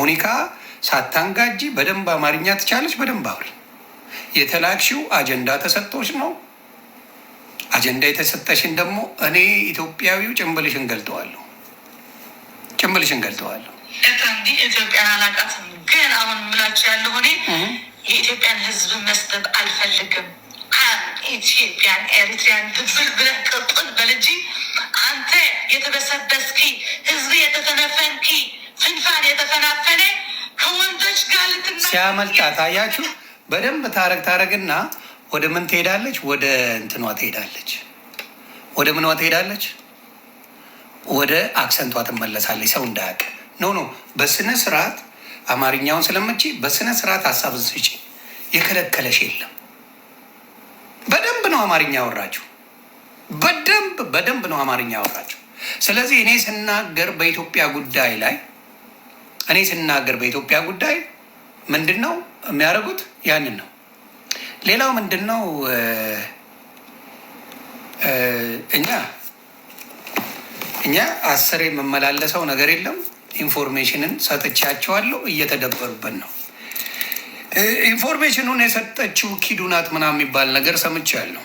ሞኒካ ሳታንጋጂ በደንብ አማርኛ ትቻለች። በደንብ አውሪ። የተላክሽው አጀንዳ ተሰጥቶች ነው። አጀንዳ የተሰጠሽን ደግሞ እኔ ኢትዮጵያዊው ጭንብልሽን ገልጠዋለሁ። እንዲህ ኢትዮጵያን አላውቃትም፣ ግን አሁን ምላቸው ያለው እኔ የኢትዮጵያን ሕዝብ መስጠት አልፈልግም። ኢትዮጵያን ኤሪትሪያን ድብል ብለህ ቅጥል በል እንጂ አንተ የተበሰበስኪ ሕዝብ የተፈነፈንኪ ፍንፋን የተፈናፈነ ከወንዶች ጋር ሲያመልጣት አያችሁ። በደንብ ታረግና ወደ ምን ትሄዳለች? ወደ እንትኗ ትሄዳለች። ወደ ምኗ ትሄዳለች? ወደ አክሰንቷ ትመለሳለች። ሰው እንዳያውቅ ኖ በስነ ስርዓት አማርኛውን ስለምቺ በስነ ስርዓት ሀሳብ ስጪ። የከለከለሽ የለም። በደንብ ነው አማርኛ ያወራችሁ። በደንብ ነው አማርኛ ያወራችሁ። ስለዚህ እኔ ስናገር በኢትዮጵያ ጉዳይ ምንድን ነው የሚያደርጉት? ያንን ነው። ሌላው ምንድን ነው? እኛ 10 የምመላለሰው ነገር የለም። ኢንፎርሜሽንን ሰጥቻቸዋለሁ። እየተደበሩበት ነው። ኢንፎርሜሽኑን የሰጠችው ኪዱ ናት ምናምን የሚባል ነገር ሰምቻለሁ።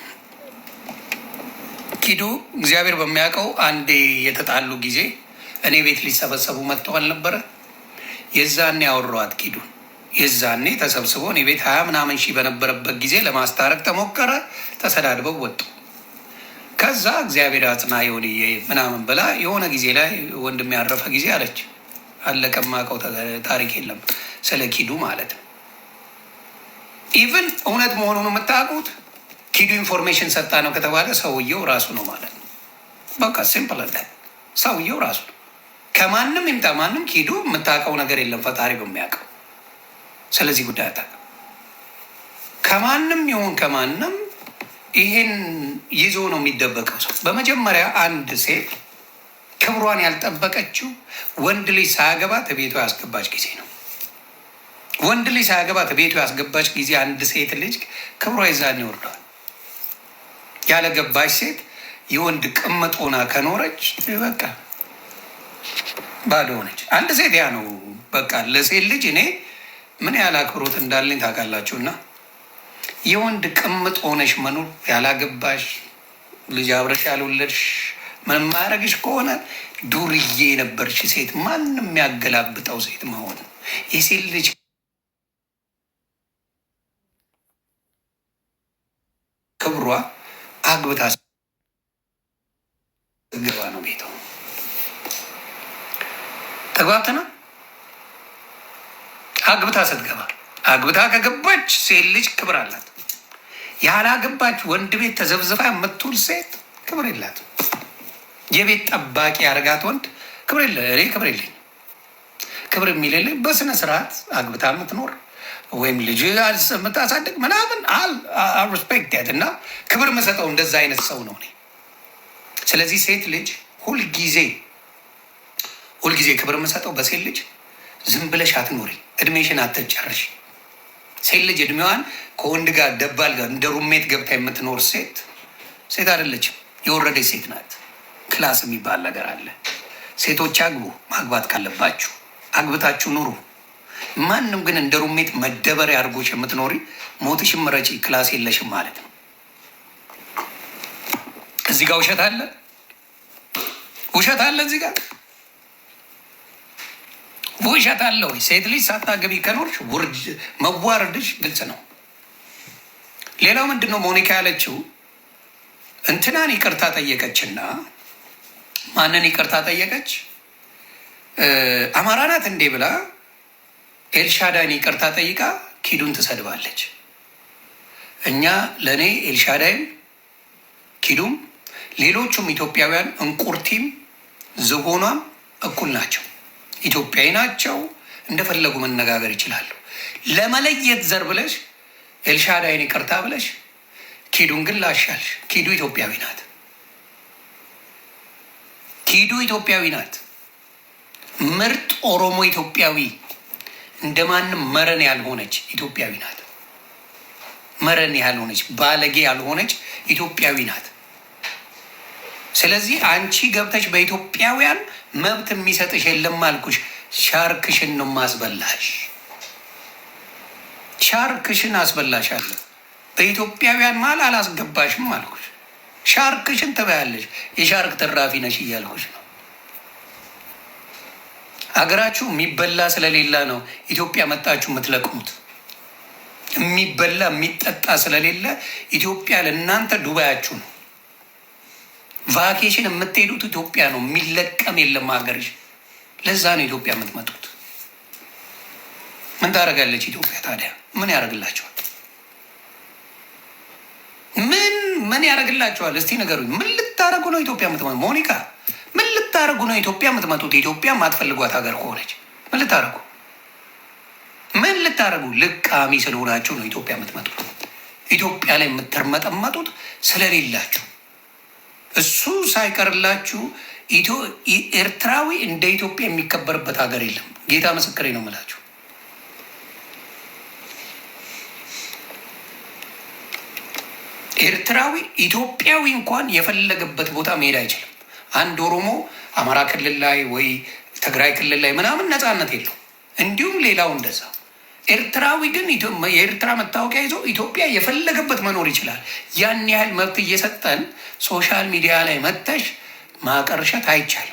ኪዱ እግዚአብሔር በሚያውቀው አንዴ የተጣሉ ጊዜ እኔ ቤት ሊሰበሰቡ መጥተው አልነበረ? የዛኔ ያወራኋት ኪዱ የዛኔ ተሰብስቦ እኔ ቤት 20 ምናምን ሺህ በነበረበት ጊዜ ለማስታረቅ ተሞከረ። ተሰዳድበው ወጡ። ከዛ እግዚአብሔር አጽና የሆን ምናምን ብላ የሆነ ጊዜ ላይ ወንድም ያረፈ ጊዜ አለች። አለቀ። የማውቀው ታሪክ የለም ስለ ኪዱ ማለት ነው። ኢቨን እውነት መሆኑን የምታውቁት ኪዱ ኢንፎርሜሽን ሰጣ ነው ከተባለ ሰውየው ራሱ ነው ማለት ነው። በቃ ሲምፕል እንደ ሰውየው ራሱ ነው። ከማንም ይምጣ ማንም ኪዱ የምታውቀው ነገር የለም ፈጣሪ በሚያውቀው። ስለዚህ ጉዳይ አታውቅም። ከማንም ይሁን ከማንም ይሄን ይዞ ነው የሚደበቀው ሰው። በመጀመሪያ አንድ ሴት ክብሯን ያልጠበቀችው ወንድ ልጅ ሳያገባት ቤቷ ያስገባች ጊዜ ነው። ወንድ ልጅ ሳያገባት ቤቷ ያስገባች ጊዜ አንድ ሴት ልጅ ክብሯ ይዛን ይወርዳል። ያለገባች ሴት የወንድ ቅምጥ ሆና ከኖረች በቃ ባዶ ሆነች። አንድ ሴት ያ ነው በቃ። ለሴት ልጅ እኔ ምን ያህል አክብሮት እንዳለኝ ታውቃላችሁ። እና የወንድ ቅምጥ ሆነሽ መኖር ያላገባሽ ልጅ አብረሽ ያልወለድሽ ምንም ማያደርግሽ ከሆነ ዱርዬ የነበርሽ ሴት፣ ማንም የሚያገላብጠው ሴት መሆን የሴት ልጅ ክብሯ አግብታ ገባ ነው ቤቷ። ተግባብተና አግብታ ስትገባ አግብታ ከገባች ሴት ልጅ ክብር አላት። ያላገባች ወንድ ቤት ተዘብዝፋ የምትውል ሴት ክብር የላትም። የቤት ጠባቂ ያደርጋት ወንድ ክብር የለ። እኔ ክብር የለኝ። ክብር የሚልልኝ በስነ ስርዓት አግብታ የምትኖር ወይም ልጅ የምታሳድግ ምናምን ሪስፔክት ያት እና ክብር መሰጠው እንደዛ አይነት ሰው ነው እኔ። ስለዚህ ሴት ልጅ ሁልጊዜ ክብር መሰጠው በሴት ልጅ ዝም ብለሽ አትኖሪ፣ እድሜሽን አትጨርሽ። ሴት ልጅ እድሜዋን ከወንድ ጋር ደባል ጋር እንደ ሩሜት ገብታ የምትኖር ሴት አይደለችም፣ የወረደች ሴት ናት። ክላስ የሚባል ነገር አለ። ሴቶች አግቡ፣ ማግባት ካለባችሁ አግብታችሁ ኑሩ። ማንም ግን እንደ ሩሜት መደበሪያ አድርጎች የምትኖሪ ሞትሽን ምረጪ፣ ክላስ የለሽም ማለት ነው። እዚህ ጋር ውሸት አለ እዚህ ጋር ውሸት አለ ወይ? ሴት ልጅ ሳታገቢ ከኖርሽ መዋረድሽ ግልጽ ነው። ሌላው ምንድን ነው ሞኒካ ያለችው? እንትናን ይቅርታ ጠየቀችና ማንን ይቅርታ ጠየቀች? አማራ ናት እንዴ ብላ ኤልሻዳይን ይቅርታ ጠይቃ ኪዱን ትሰድባለች። እኛ ለእኔ ኤልሻዳይም ኪዱም ሌሎቹም ኢትዮጵያውያን እንቁርቲም ዝሆኗም እኩል ናቸው። ኢትዮጵያዊ ናቸው። እንደፈለጉ መነጋገር ይችላሉ። ለመለየት ዘር ብለሽ ኤልሻዳይን ይቅርታ ብለሽ ኪዱን ግን ላሻልሽ። ኪዱ ኢትዮጵያዊ ናት። ምርጥ ኦሮሞ ኢትዮጵያዊ፣ እንደማንም መረን ያልሆነች ኢትዮጵያዊ ናት። መረን ያልሆነች ባለጌ ያልሆነች ኢትዮጵያዊ ናት። ስለዚህ አንቺ ገብተሽ በኢትዮጵያውያን መብት የሚሰጥሽ የለም አልኩሽ። ሻርክሽን ነው ማስበላሽ። ሻርክሽን አስበላሻለሁ። በኢትዮጵያውያን መሀል አላስገባሽም አልኩሽ። ሻርክሽን ትበያለሽ። የሻርክ ትራፊ ነሽ እያልኩሽ ነው። አገራችሁ የሚበላ ስለሌላ ነው ኢትዮጵያ መጣችሁ የምትለቅሙት። የሚበላ የሚጠጣ ስለሌለ ኢትዮጵያ ለእናንተ ዱባያችሁ ነው። ቫኬሽን የምትሄዱት ኢትዮጵያ ነው። የሚለቀም የለም ሀገርሽ። ለዛ ነው ኢትዮጵያ የምትመጡት። ምን ታደርጋለች ኢትዮጵያ ታዲያ? ምን ያደርግላቸዋል? ምን ያደርግላቸዋል? እስቲ ንገሩኝ። ምን ልታደርጉ ነው ኢትዮጵያ የምትመጡት? ሞኒካ ምን ልታደርጉ ነው ኢትዮጵያ የምትመጡት? ኢትዮጵያ የማትፈልጓት ሀገር ከሆነች ምን ልታደርጉ? ምን ልታደርጉ? ልቃሚ ስለሆናችሁ ነው ኢትዮጵያ የምትመጡት። ኢትዮጵያ ላይ የምትርመጠመጡት ስለሌላችሁ። እሱ ሳይቀርላችሁ ኤርትራዊ እንደ ኢትዮጵያ የሚከበርበት ሀገር የለም። ጌታ ምስክሬ ነው የምላችሁ። ኤርትራዊ ኢትዮጵያዊ እንኳን የፈለገበት ቦታ መሄድ አይችልም። አንድ ኦሮሞ አማራ ክልል ላይ ወይ ትግራይ ክልል ላይ ምናምን ነፃነት የለው። እንዲሁም ሌላው እንደዛ። ኤርትራዊ ግን የኤርትራ መታወቂያ ይዞ ኢትዮጵያ የፈለገበት መኖር ይችላል። ያን ያህል መብት እየሰጠን ሶሻል ሚዲያ ላይ መተሽ ማቀርሸት አይቻልም።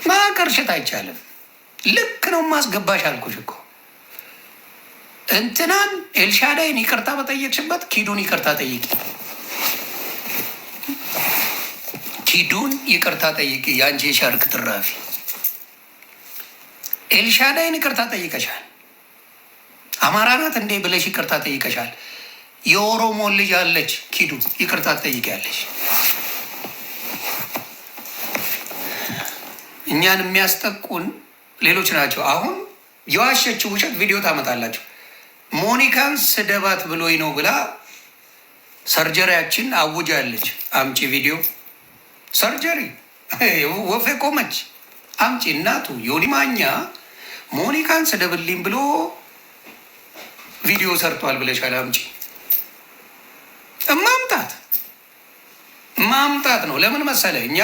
ማቀርሸት አይቻልም። ልክ ነው ማስገባሽ አልኩሽ እኮ። እንትናን ኤልሻዳይን ይቅርታ በጠየቅሽበት ኪዱን ይቅርታ ጠይቂ። ኪዱን ይቅርታ ጠይቂ። የአንቺ የሻርክ ትራፊ ኤልሻዳይን ይቅርታ ጠይቀሻል። አማራ ናት እንዴ ብለሽ ይቅርታ ጠይቀሻል። የኦሮሞ ልጅ አለች ኪዱ ይቅርታ ጠይቂያለሽ። እኛን የሚያስጠቁን ሌሎች ናቸው። አሁን የዋሸችው ውሸት ቪዲዮ ታመጣላቸው። ሞኒካን ስደባት ብሎኝ ነው ብላ ሰርጀሪያችን አውጃለች። አምጪ ቪዲዮ ሰርጀሪ ወፌ ቆመች። አምጪ እናቱ ዮኒ ማኛ ሞኒካን ስደብልኝ ብሎ ቪዲዮ ሰርቷል ብለሻል። አምጪ። ማምጣት ነው። ለምን መሰለ? እኛ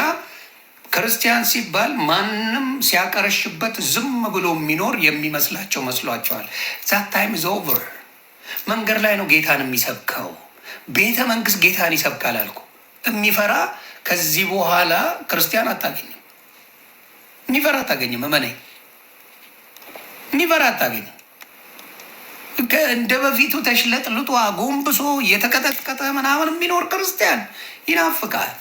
ክርስቲያን ሲባል ማንም ሲያቀረሽበት ዝም ብሎ የሚኖር የሚመስላቸው መስሏቸዋል። ዛት ታይም ኢዝ ኦቨር። መንገድ ላይ ነው ጌታን የሚሰብከው። ቤተ መንግስት ጌታን ይሰብካል አልኩ። የሚፈራ ከዚህ በኋላ ክርስቲያን አታገኝም። የሚፈራ አታገኝም። እመነኝ፣ የሚፈራ አታገኝም። እንደ በፊቱ ተሽለጥልጦ አጎንብሶ እየተቀጠቀጠ ምናምን የሚኖር ክርስቲያን ይናፍቃል።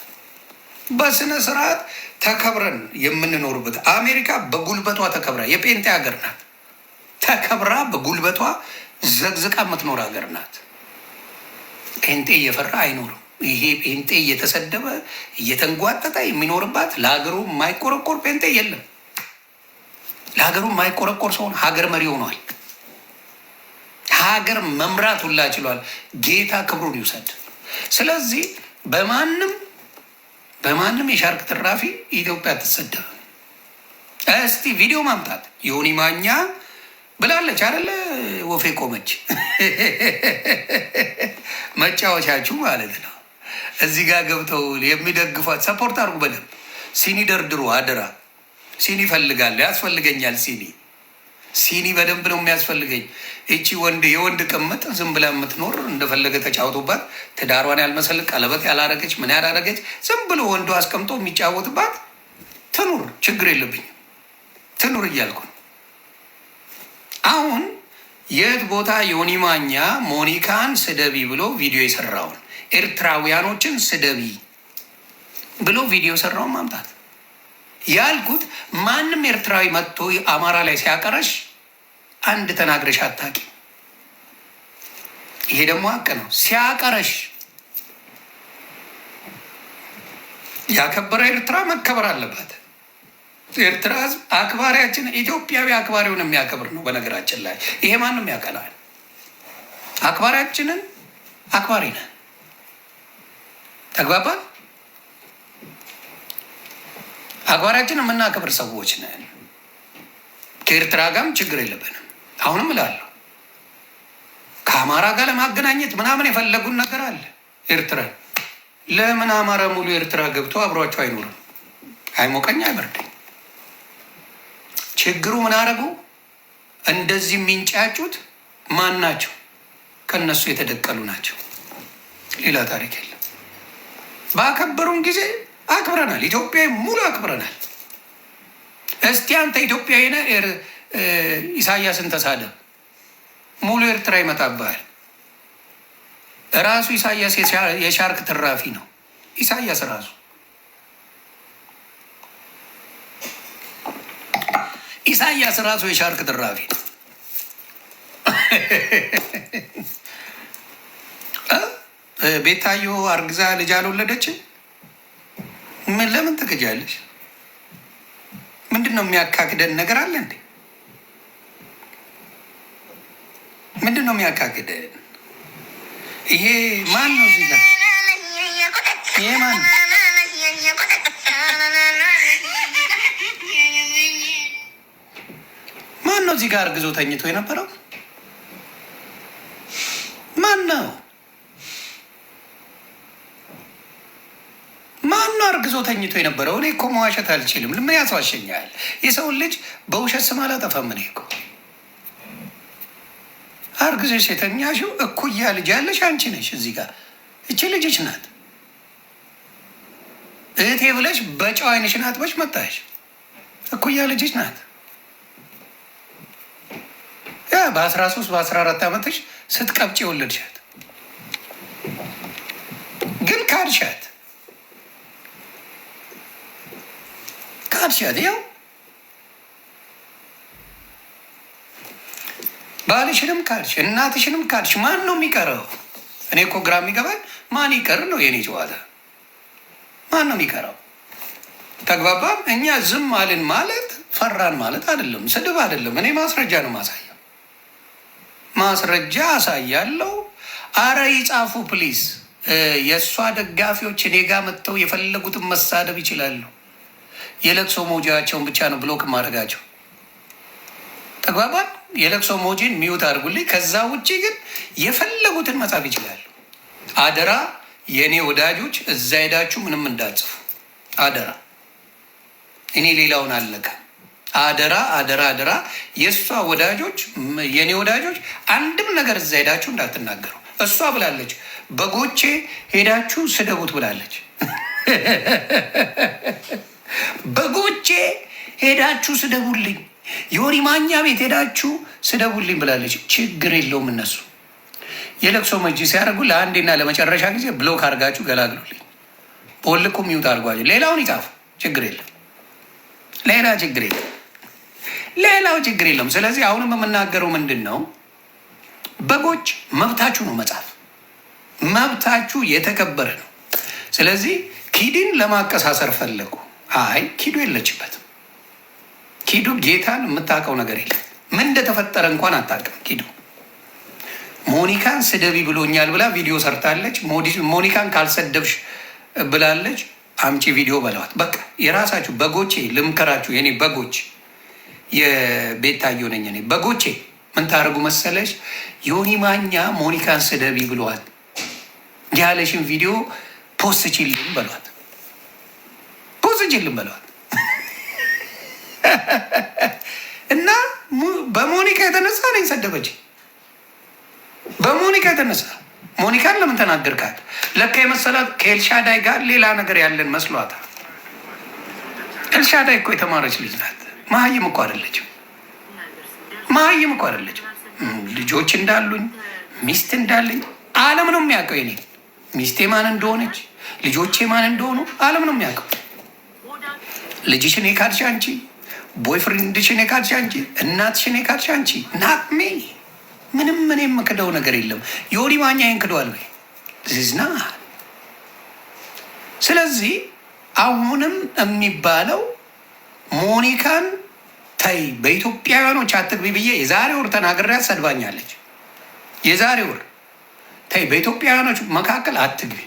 በስነ ስርዓት ተከብረን የምንኖርበት አሜሪካ በጉልበቷ ተከብራ የጴንጤ ሀገር ናት። ተከብራ በጉልበቷ ዘግዝቃ የምትኖር ሀገር ናት። ጴንጤ እየፈራ አይኖርም። ይሄ ጴንጤ እየተሰደበ እየተንጓጠጠ የሚኖርባት ለሀገሩ የማይቆረቆር ጴንጤ የለም። ለሀገሩ የማይቆረቆር ሰውን ሀገር መሪ ሆኗል። ሀገር መምራት ሁላ ችሏል። ጌታ ክብሩን ይውሰድ። ስለዚህ በማንም የሻርክ ትራፊ ኢትዮጵያ አትሰደብም። እስቲ ቪዲዮ ማምጣት ዮኒ ማኛ ብላለች አይደለ? ወፌ ቆመች። መጫወቻችሁ ማለት ነው። እዚህ ጋር ገብተው የሚደግፏት ሰፖርት አድርጉ በደንብ። ሲኒ ደርድሩ አደራ። ሲኒ ይፈልጋል፣ ያስፈልገኛል። ሲኒ በደንብ ነው የሚያስፈልገኝ። እቺ የወንድ ቅምጥ ዝም ብላ የምትኖር እንደፈለገ ተጫውቶባት ትዳሯን ያልመሰል ቀለበት ያላረገች ምን ያላረገች ዝም ብሎ ወንዱ አስቀምጦ የሚጫወትባት ትኑር፣ ችግር የለብኝም ትኑር እያልኩ ነው። አሁን የት ቦታ ዮኒ ማኛ ሞኒካን ስደቢ ብሎ ቪዲዮ የሰራውን ኤርትራውያኖችን ስደቢ ብሎ ቪዲዮ የሰራውን ማምጣት ያልኩት። ማንም ኤርትራዊ መጥቶ አማራ ላይ ሲያቀረሽ አንድ ተናግረሽ አታቂ። ይሄ ደግሞ ሀቅ ነው። ሲያቀረሽ ያከበረ ኤርትራ መከበር አለባት። ኤርትራ ሕዝብ አክባሪያችን፣ ኢትዮጵያዊ አክባሪውን የሚያከብር ነው። በነገራችን ላይ ይሄ ማንም ያቀላል። አክባሪያችንን አክባሪ ነን። ተግባባል። አክባሪያችን የምናከብር ሰዎች ነን። ከኤርትራ ጋርም ችግር የለብንም። አሁንም እላለሁ ከአማራ ጋር ለማገናኘት ምናምን የፈለጉን ነገር አለ። ኤርትራ ለምን አማራ ሙሉ ኤርትራ ገብቶ አብሯቸው አይኖርም? አይሞቀኝ አይበርደኝ። ችግሩ ምን አደረጉ? እንደዚህ የሚንጫጩት ማን ናቸው? ከነሱ የተደቀሉ ናቸው። ሌላ ታሪክ የለም። ባከበሩን ጊዜ አክብረናል። ኢትዮጵያዊ ሙሉ አክብረናል። እስቲ አንተ ኢትዮጵያዊ ነህ፣ ኢሳያስን ተሳደብ፣ ሙሉ ኤርትራ ይመጣብሃል። ራሱ ኢሳያስ የሻርክ ትራፊ ነው። ኢሳያስ ራሱ የሻርክ ትራፊ ነው። ቤታዮ አርግዛ ልጅ አልወለደችም። ምን ለምን ትክጃለሽ? ምንድን ነው የሚያካክደን ነገር አለ እንዴ? ምንድን ነው የሚያካክደን? ይሄ ማን ነው እዚህ ጋር? ይሄ ማን ነው? ማን ነው እዚህ ጋር አርግዞ ተኝቶ የነበረው? ማን ነው? አርግዞ ተኝቶ የነበረው? እኔ እኮ መዋሸት አልችልም። ምን ያስዋሸኛል? የሰውን ልጅ በውሸት ስም አላጠፋም። እኔ እኮ አርግዘሽ የተኛሽው እኩያ ልጅ ያለሽ አንቺ ነሽ። እዚህ ጋር እቺ ልጅሽ ናት። እህቴ ብለሽ በጨው አይነሽን አጥበሽ መጣሽ። እኩያ ልጅሽ ናት። ያ በ13 በ14 ዓመትሽ ስትቀብጭ የወለድሻት ግን ካድሻት ካድሻት። ያው ባልሽንም ካድሽ፣ እናትሽንም ካድሽ። ማን ነው የሚቀረው? እኔ እኮ ግራ የሚገባኝ ማን ይቀር ነው የኔ ጨዋታ። ማን ነው የሚቀረው? ተግባባን። እኛ ዝም አልን ማለት ፈራን ማለት አይደለም፣ ስድብ አይደለም። እኔ ማስረጃ ነው ማሳየው፣ ማስረጃ አሳያለሁ። አረ ይጻፉ ፕሊዝ። የእሷ ደጋፊዎች እኔ ጋ መጥተው የፈለጉትን መሳደብ ይችላሉ። የለቅሶ ሞጂያቸውን ብቻ ነው ብሎክ ማድረጋቸው። ተግባባን። የለቅሶ ሞጂን ሚዩት አድርጉልኝ። ከዛ ውጭ ግን የፈለጉትን መጻፍ ይችላሉ። አደራ የእኔ ወዳጆች፣ እዛ ሄዳችሁ ምንም እንዳጽፉ አደራ። እኔ ሌላውን አልነካም። አደራ አደራ አደራ። የእሷ ወዳጆች፣ የእኔ ወዳጆች አንድም ነገር እዛ ሄዳችሁ እንዳትናገሩ። እሷ ብላለች በጎቼ ሄዳችሁ ስደቡት ብላለች። በጎቼ ሄዳችሁ ስደቡልኝ፣ ዮኒ ማኛ ቤት ሄዳችሁ ስደቡልኝ ብላለች። ችግር የለውም። እነሱ የለቅሶ መጂ ሲያደርጉ ለአንዴና ለመጨረሻ ጊዜ ብሎክ አድርጋችሁ ገላግሉልኝ። በወልኩ ሚውት አድርጓቸው። ሌላውን ይጻፉ፣ ችግር የለም። ሌላ ችግር የለም። ሌላው ችግር የለም። ስለዚህ አሁንም የምናገረው ምንድን ነው? በጎች መብታችሁ ነው መጻፍ፣ መብታችሁ የተከበረ ነው። ስለዚህ ኪድን ለማቀሳሰር ፈለጉ። አይ ኪዱ የለችበትም። ኪዱ ጌታን የምታውቀው ነገር የለም። ምን እንደተፈጠረ እንኳን አታውቅም። ኪዱ ሞኒካን ስደቢ ብሎኛል ብላ ቪዲዮ ሰርታለች። ሞኒካን ካልሰደብሽ ብላለች። አምጪ ቪዲዮ በለዋት። በቃ የራሳችሁ በጎቼ ልምከራችሁ። የኔ በጎች የቤታዮ ነኝ እኔ። በጎቼ ምን ታደርጉ መሰለሽ? ዮኒ ማኛ ሞኒካን ስደቢ ብለዋል ያለሽን ቪዲዮ ፖስት ችልም በሏት፣ ፖስት ችልም በሏት። እና በሞኒካ የተነሳ ነው የሰደበች። በሞኒካ የተነሳ ሞኒካን ለምን ተናገርካት? ለካ የመሰላት ከኤልሻዳይ ጋር ሌላ ነገር ያለን መስሏታል። ኤልሻዳይ እኮ የተማረች ልጅ ናት። መሀይም እኮ አይደለችም። መሀይም እኮ አይደለችም። ልጆች እንዳሉኝ ሚስት እንዳለኝ ዓለም ነው የሚያውቀው። የኔ ሚስቴ ማን እንደሆነች ልጆቼ ማን እንደሆኑ ዓለም ነው የሚያውቀው። ልጅሽን የካድሽ አንቺ፣ ቦይፍሬንድሽን የካድሽ አንቺ፣ እናትሽን የካድሽ አንቺ። ናቅሜ ምንም ምን የምክደው ነገር የለም። ዮኒ ማኛ ይንክደዋል ወይ ዝዝና። ስለዚህ አሁንም የሚባለው ሞኒካን ተይ በኢትዮጵያውያኖች አትግቢ ብዬ የዛሬ ወር ተናግሬያት ሰድባኛለች። የዛሬ ወር ተይ በኢትዮጵያውያኖች መካከል አትግቢ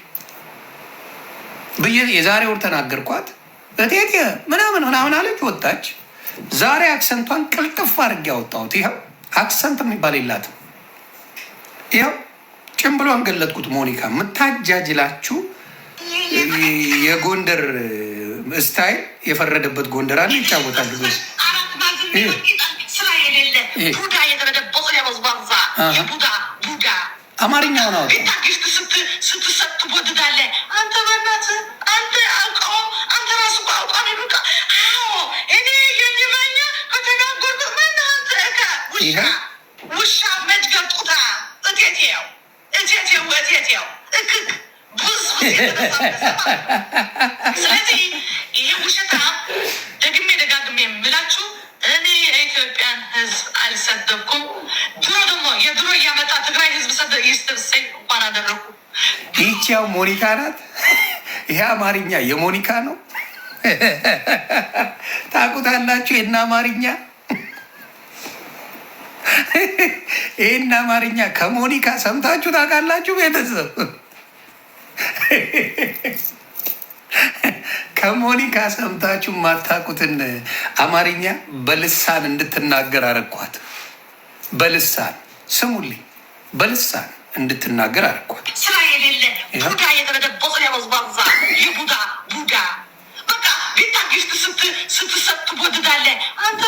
ብዬ የዛሬ ወር ተናገርኳት። እቴቴ ምናምን ምናምን አለች፣ ወጣች። ዛሬ አክሰንቷን ቅልጥፍ አድርጌ ያወጣሁት። ይኸው አክሰንት የሚባል የላትም። ይኸው ጭምብሏን ገለጥኩት። ሞኒካ የምታጃጅላችሁ የጎንደር ስታይል የፈረደበት ጎንደር አለ፣ ይጫወታሉ። ስራ የሌለ ቡዳ የተደበቁ የበዝባዛ ቡዳ ቡዳ አማርኛው ነው ቤታ ጊፍት ስትሰጥ ትወድዳለህ አንተ በእናትህ አንተ አውቀው አንተ ራሱ አውቀው ይሉቃ አዎ እኔ የሚመኛ ከተናገርኩ ምን አንተ እካ ውሻ መድገር ጡታ እቴቴው እክክ ብዙ ስለዚህ ይሄ ውሸታ ደጋግሜ የምላችሁ እኔ የኢትዮጵያን ሕዝብ አልሰደብኩም። ድሮ ደግሞ የድሮ እያመጣ ትግራይ ሕዝብ ይስጥብሰኝ እንኳን አደረኩ። ይህቺያው ሞኒካ ናት። ይሄ አማርኛ የሞኒካ ነው። ታውቁታላችሁ? ይህን አማርኛ ይህን አማርኛ ከሞኒካ ሰምታችሁ ታውቃላችሁ? ቤተሰብ ከሞኒካ ሰምታችሁ የማታውቁትን አማርኛ በልሳን እንድትናገር አረኳት። በልሳን ስሙልኝ፣ በልሳን እንድትናገር አረኳት። ስራ የሌለ ቡዳ የተደበቁ የበዝባዛ የቡዳ ቡዳ በቃ ቤታ ጊፍት ስትሰጥ ትወድዳለህ አንተ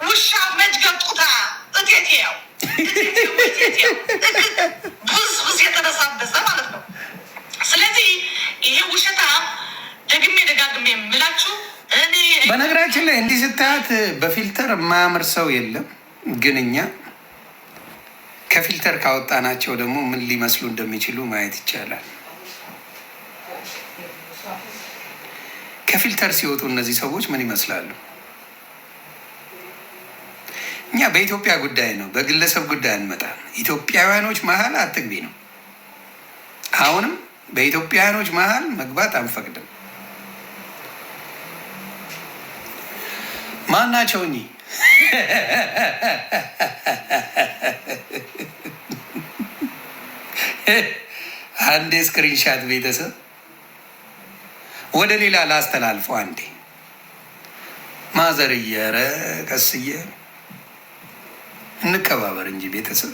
ውሻ መድገር ጡታ እቴቴው ብዙ የተነሳበሰ ማለት ነው። ስለዚህ ይሄ ውሸታ ደጋግሜ የምላችሁ በነገራችን ላይ እንዲህ ስታያት በፊልተር የማያምር ሰው የለም። ግን እኛ ከፊልተር ካወጣናቸው ደግሞ ምን ሊመስሉ እንደሚችሉ ማየት ይቻላል። ከፊልተር ሲወጡ እነዚህ ሰዎች ምን ይመስላሉ? እኛ በኢትዮጵያ ጉዳይ ነው፣ በግለሰብ ጉዳይ አንመጣም። ኢትዮጵያውያኖች መሀል አትግቢ ነው። አሁንም በኢትዮጵያውያኖች መሀል መግባት አንፈቅድም። ማን ናቸው እኚህ? አንዴ ስክሪንሻት ቤተሰብ ወደ ሌላ ላስተላልፈው። አንዴ ማዘርዬ፣ ኧረ ቀስዬ እንከባበር እንጂ ቤተሰብ።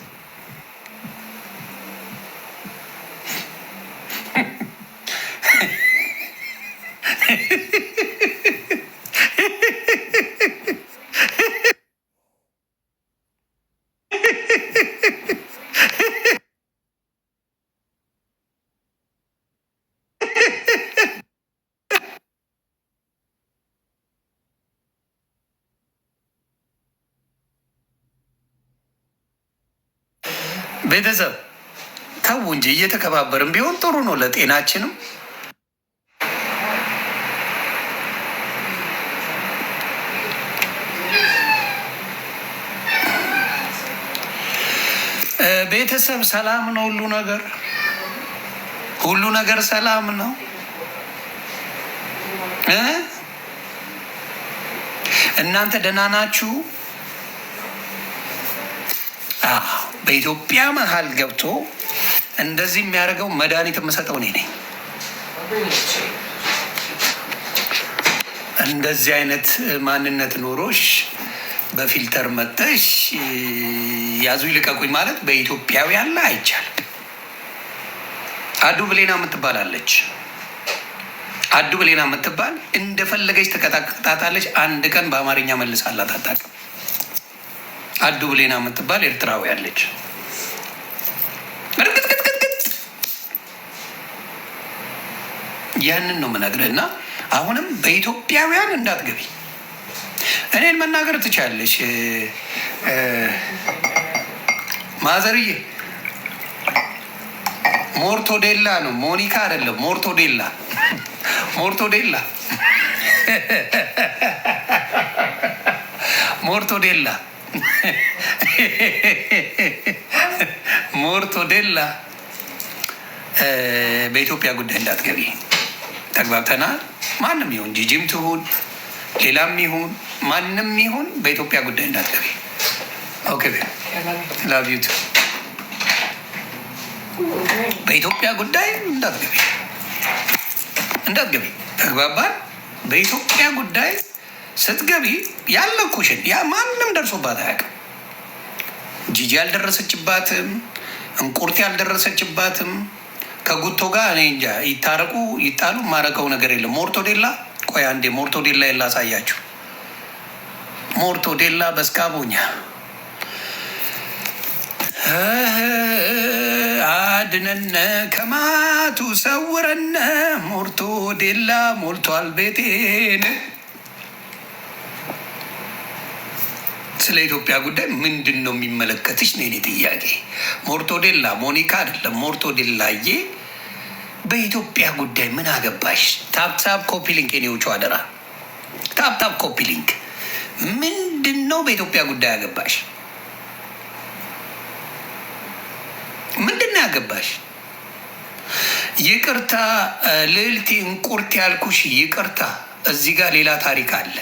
ቤተሰብ ተው እንጂ እየተከባበርን ቢሆን ጥሩ ነው ለጤናችንም። ቤተሰብ ሰላም ነው፣ ሁሉ ነገር ሰላም ነው። እናንተ ደህና ናችሁ? በኢትዮጵያ መሀል ገብቶ እንደዚህ የሚያደርገው መድኃኒት የምሰጠው እኔ ነኝ። እንደዚህ አይነት ማንነት ኖሮሽ በፊልተር መጠሽ ያዙ ይልቀቁኝ ማለት በኢትዮጵያውያን ላይ አይቻልም። አዱ ብሌና የምትባላለች፣ አዱ ብሌና የምትባል እንደፈለገች ትቀጣቅጣታለች። አንድ ቀን በአማርኛ መልሳላት አታውቅም። አዱ ብሌና የምትባል ኤርትራዊ ያለች እርግጥቅጥቅጥ ያንን ነው የምነግርህ። እና አሁንም በኢትዮጵያውያን እንዳትገቢ። እኔን መናገር ትችያለሽ ማዘርዬ። ሞርቶዴላ ነው፣ ሞኒካ አይደለም። ሞርቶዴላ ሞርቶዴላ ሞርቶዴላ ሞርቶዴላ በኢትዮጵያ ጉዳይ እንዳትገቢ። ተግባብተናል። ማንም ይሁን ጂጂም ትሁን ሌላም ይሁን ማንም ይሁን በኢትዮጵያ ጉዳይ እንዳትገቢ። ኦኬ ላቭ ዩ ቱ። በኢትዮጵያ ጉዳይ እንዳትገቢ። ተግባባን። በኢትዮጵያ ጉዳይ ስትገቢ ያለኩሽን ያ ማንም ደርሶባት አያውቅም። ጂጂ ያልደረሰችባትም፣ እንቁርት ያልደረሰችባትም፣ ከጉቶ ጋር እኔ እንጃ ይታረቁ ይጣሉ ማረቀው ነገር የለም። ሞርቶዴላ ቆይ አንዴ ሞርቶዴላ የላሳያችሁ። ሞርቶዴላ በስካቦኛ አድነነ ከማቱ ሰውረነ ሞርቶዴላ ሞልቷል ቤቴን። ስለ ኢትዮጵያ ጉዳይ ምንድን ነው የሚመለከትሽ ነው የኔ ጥያቄ። ሞርቶዴላ ሞኒካ አይደለም ሞርቶዴላዬ፣ በኢትዮጵያ ጉዳይ ምን አገባሽ? ታፕታፕ ኮፒ ሊንክ የኔዎቹ አደራ፣ ታፕታፕ ኮፒ ሊንክ። ምንድን ነው በኢትዮጵያ ጉዳይ አገባሽ? ምንድን ነው ያገባሽ? ይቅርታ ልዕልቲ እንቁርት ያልኩሽ ይቅርታ። እዚህ ጋር ሌላ ታሪክ አለ።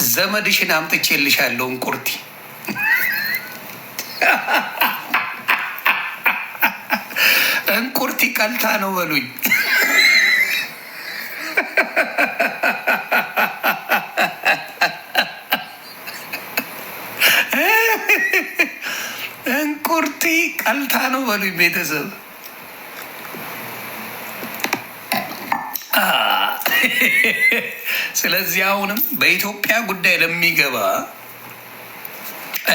ዘመድሽን አምጥቼልሻለሁ እንቁርቲ። እንቁርቲ ቀልታ ነው በሉኝ። እንቁርቲ ቀልታ ነው በሉኝ ቤተሰብ። ስለዚህ አሁንም በኢትዮጵያ ጉዳይ ለሚገባ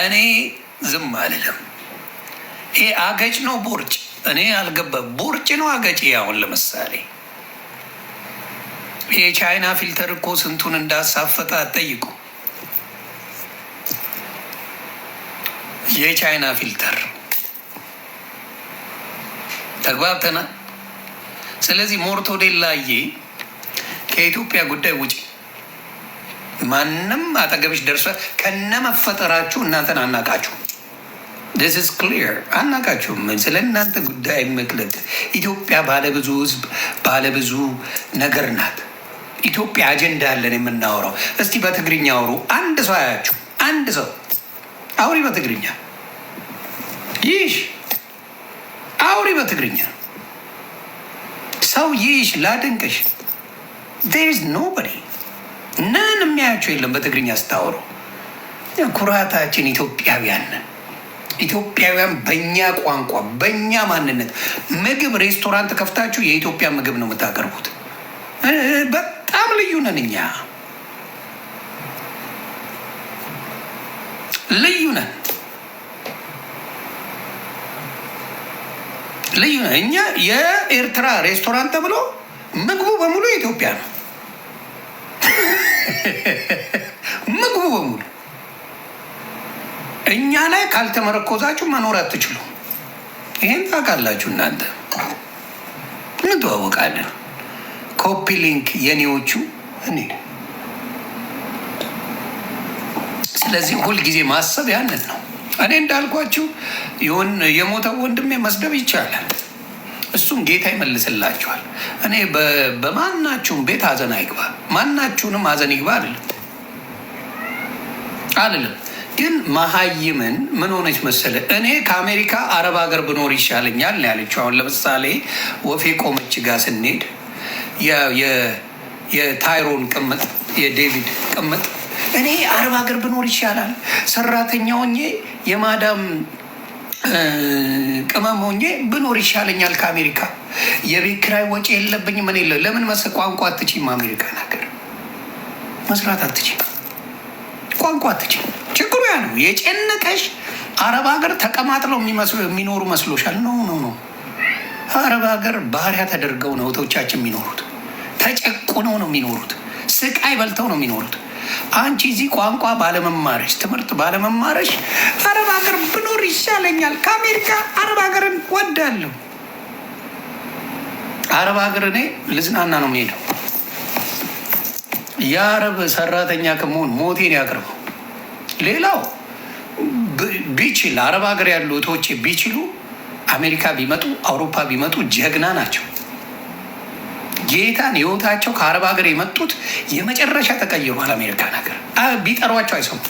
እኔ ዝም አልልም። ይሄ አገጭ ነው ቦርጭ፣ እኔ አልገባም። ቦርጭ ነው አገጭ። አሁን ለምሳሌ የቻይና ፊልተር እኮ ስንቱን እንዳሳፈጠ አትጠይቁ። የቻይና ፊልተር ተግባብተናል። ስለዚህ ሞርቶዴላዬ ከኢትዮጵያ ጉዳይ ውጪ። ማንም አጠገብሽ ደርሷ ከነ መፈጠራችሁ እናንተን አናቃችሁ። ዲስ ኢዝ ክሊር አናቃችሁም። ስለ እናንተ ጉዳይ መቅለጥ። ኢትዮጵያ ባለብዙ ሕዝብ ባለብዙ ነገር ናት። ኢትዮጵያ አጀንዳ አለን የምናወራው። እስቲ በትግርኛ አውሩ። አንድ ሰው አያችሁ፣ አንድ ሰው አውሪ በትግርኛ ይሽ አውሪ በትግርኛ ሰው ይሽ ላድንቅሽ። ዜር ኢዝ ኖበዲ ነን የሚያያቸው የለም። በትግርኛ ስታወሩ ኩራታችን ኢትዮጵያውያን ነን። ኢትዮጵያውያን በእኛ ቋንቋ በእኛ ማንነት ምግብ ሬስቶራንት ከፍታችሁ የኢትዮጵያ ምግብ ነው የምታቀርቡት። በጣም ልዩ ነን እኛ፣ ልዩ ነን፣ ልዩ ነን እኛ። የኤርትራ ሬስቶራንት ተብሎ ምግቡ በሙሉ የኢትዮጵያ ነው። ምግቡ በሙሉ እኛ ላይ ካልተመረኮዛችሁ መኖር አትችሉ። ይሄን ታውቃላችሁ እናንተ። እንተዋወቃለን። ኮፒ ሊንክ የኔዎቹ እኔ። ስለዚህ ሁልጊዜ ማሰብ ያንን ነው። እኔ እንዳልኳችሁ የሞተው ወንድሜ መስደብ ይቻላል። እሱም ጌታ ይመልስላችኋል። እኔ በማናችሁም ቤት ሀዘን አይግባ፣ ማናችሁንም ሀዘን ይግባ አልልም። ግን መሀይምን ምን ሆነች መሰለ፣ እኔ ከአሜሪካ አረብ ሀገር ብኖር ይሻለኛል ነው ያለችው። አሁን ለምሳሌ ወፌ ቆመች ጋር ስንሄድ የታይሮን ቅምጥ የዴቪድ ቅምጥ እኔ አረብ ሀገር ብኖር ይሻላል፣ ሰራተኛ ሆኜ የማዳም ቅመም ሆኜ ብኖር ይሻለኛል ከአሜሪካ። የቤት ኪራይ ወጪ የለብኝ ምን የለ። ለምን መሰለህ? ቋንቋ አትችይም። አሜሪካ ነገር መስራት አትችይም፣ ቋንቋ አትችይም። ችግሩ ያ ነው የጨነቀሽ። አረብ ሀገር ተቀማጥለው የሚኖሩ መስሎሻል? ኖ አረብ ሀገር ባህሪያ ተደርገው ነው እህቶቻችን የሚኖሩት። ተጨቁነው ነው የሚኖሩት። ስቃይ በልተው ነው የሚኖሩት። አንቺ እዚህ ቋንቋ ባለመማረሽ ትምህርት ባለመማረሽ አረብ ሀገር ብኖር ይሻለኛል ከአሜሪካ። አረብ ሀገርን ወዳለሁ። አረብ ሀገር እኔ ልዝናና ነው የሚሄደው። የአረብ ሰራተኛ ከመሆን ሞቴን ያቅርበው። ሌላው ቢችል አረብ ሀገር ያሉ እህቶቼ ቢችሉ አሜሪካ ቢመጡ አውሮፓ ቢመጡ ጀግና ናቸው። ጌታን ህይወታቸው ከአረብ ሀገር የመጡት የመጨረሻ ተቀይሯል። አሜሪካን ሀገር ቢጠሯቸው አይሰሙም።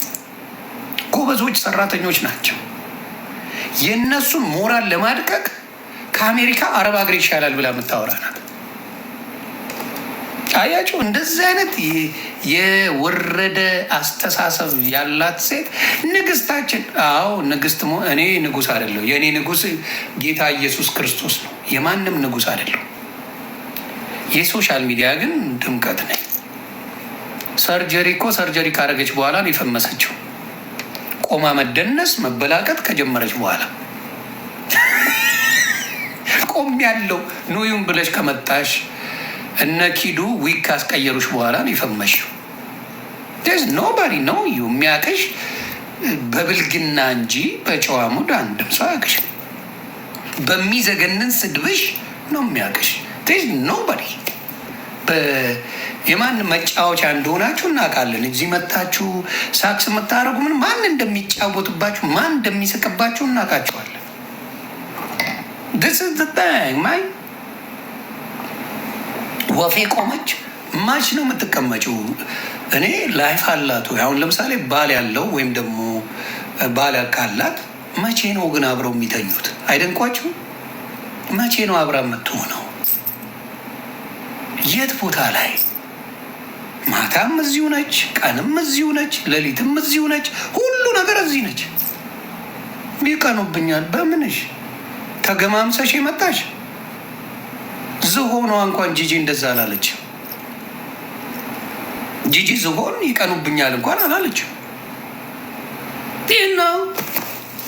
ጎበዞች ሰራተኞች ናቸው። የእነሱን ሞራል ለማድቀቅ ከአሜሪካ አረብ ሀገር ይሻላል ብላ የምታወራ ናት። አያቸው እንደዚህ አይነት የወረደ አስተሳሰብ ያላት ሴት ንግስታችን። አዎ ንግስት። እኔ ንጉስ አይደለሁ። የእኔ ንጉስ ጌታ ኢየሱስ ክርስቶስ ነው። የማንም ንጉሥ አይደለም። የሶሻል ሚዲያ ግን ድምቀት ነኝ። ሰርጀሪ እኮ ሰርጀሪ ካረገች በኋላ ነው የፈመሰችው። ቆማ መደነስ መበላቀጥ ከጀመረች በኋላ ቆም ያለው ኑዩን ብለሽ ከመጣሽ እነ ኪዱ ዊግ ካስቀየሩሽ በኋላ ነው የፈመሽው። ኖባዲ ነው የሚያቅሽ በብልግና እንጂ በጨዋ ሙድ አንድም ሰው ያቅሽ። በሚዘገንን ስድብሽ ነው የሚያቅሽ። ኖባዲ የማን መጫወቻ እንደሆናችሁ እናውቃለን። እዚህ መታችሁ ሳክስ የምታደርጉ ምን ማን እንደሚጫወትባችሁ ማን እንደሚስቅባችሁ እናውቃችኋለን። ማይ ወፌ ቆመች ማች ነው የምትቀመጭው። እኔ ላይፍ አላቱ አሁን ለምሳሌ ባል ያለው ወይም ደግሞ ባል ካላት መቼ ነው ግን አብረው የሚተኙት? አይደንቋችሁ? መቼ ነው አብራ የምትሆነው? የት ቦታ ላይ? ማታም እዚሁ ነች፣ ቀንም እዚሁ ነች፣ ሌሊትም እዚሁ ነች፣ ሁሉ ነገር እዚህ ነች። ይቀኑብኛል። በምንሽ ተገማምሰሽ የመጣሽ ዝሆኗ እንኳን ጂጂ እንደዛ አላለች። ጂጂ ዝሆን ይቀኑብኛል እንኳን አላለች። ይህ ነው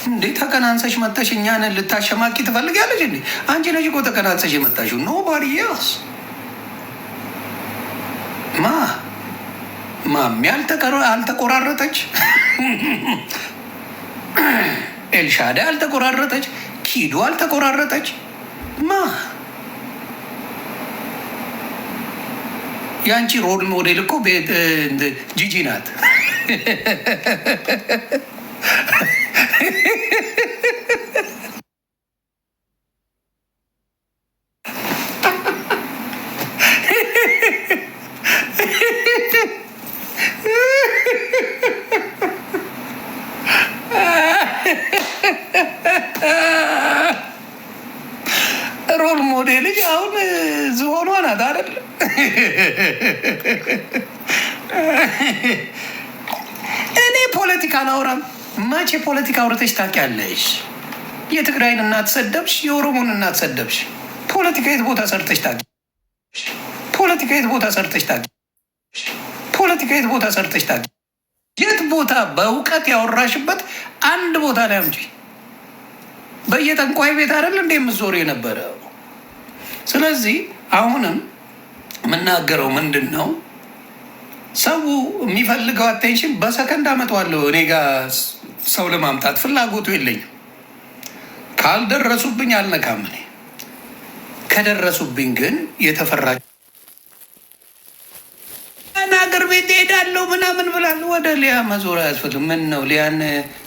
እንዴ? ተቀናንሰሽ መጣሽ እኛን ልታሸማቂ ትፈልጊያለሽ እንዴ? አንቺ ነሽ እኮ ተቀናንሰሽ የመጣሽው። ኖባዲ ኤልስ ማሚ አልተቆራረጠች፣ ኤልሻዳ አልተቆራረጠች፣ ኪዱ አልተቆራረጠች። የአንቺ ሮል ሞዴል እኮ ጂጂ ናት። ሮል ሞዴል ልጅ አሁን ዝሆኗ ናት አይደል? እኔ ፖለቲካ አላወራም። መቼ ፖለቲካ አውርተሽ ታውቂያለሽ? የትግራይን እናት ሰደብሽ፣ የኦሮሞን እናት ሰደብሽ። ፖለቲካ የት ቦታ ሰርተሽ ታውቂያለሽ? ፖለቲካ የት ቦታ ሰርተሽ ታውቂያለሽ? ፖለቲካ የት ቦታ ሰርተሽ ታውቂያለሽ? የት ቦታ በእውቀት ያወራሽበት አንድ ቦታ ላይ አምጪ። በየጠንቋይ ቤት አይደል እንደ የምትዞር የነበረ። ስለዚህ አሁንም የምናገረው ምንድን ነው? ሰው የሚፈልገው አቴንሽን በሰከንድ አመጣዋለሁ። እኔ ጋር ሰው ለማምጣት ፍላጎቱ የለኝም። ካልደረሱብኝ አልነካም። እኔ ከደረሱብኝ ግን የተፈራ አገር ቤት እሄዳለሁ ምናምን ብላል። ወደ ሊያ መዞር አያስፈልግም። ምን ነው ሊያን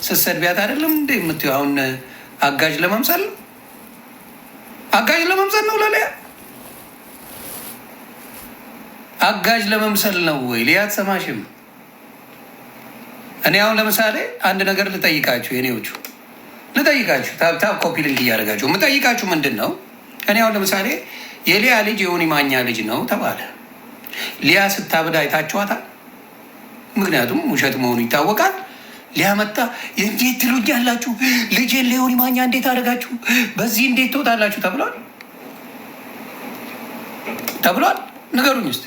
ስትሰድቢያት አይደለም እንደ የምትይው? አሁን አጋዥ ለመምሰል ነው፣ አጋዥ ለመምሰል ነው። ለሊያ አጋዥ ለመምሰል ነው ወይ? ሊያ አትሰማሽም? እኔ አሁን ለምሳሌ አንድ ነገር ልጠይቃችሁ፣ የኔዎቹ ልጠይቃችሁ፣ ታብታብ ኮፒ ሊንክ እያደረጋችሁ የምጠይቃችሁ ምንድን ነው? እኔ አሁን ለምሳሌ የሊያ ልጅ የዮኒ ማኛ ልጅ ነው ተባለ። ሊያ ስታብዳ አይታችኋታል? ምክንያቱም ውሸት መሆኑ ይታወቃል። ሊያመጣ እንዴት ትሉኛላችሁ? ልጄን ለዮኒ ማኛ እንዴት አደረጋችሁ? በዚህ እንዴት ትወጣላችሁ? ተብሏል ተብሏል። ንገሩኝ እስኪ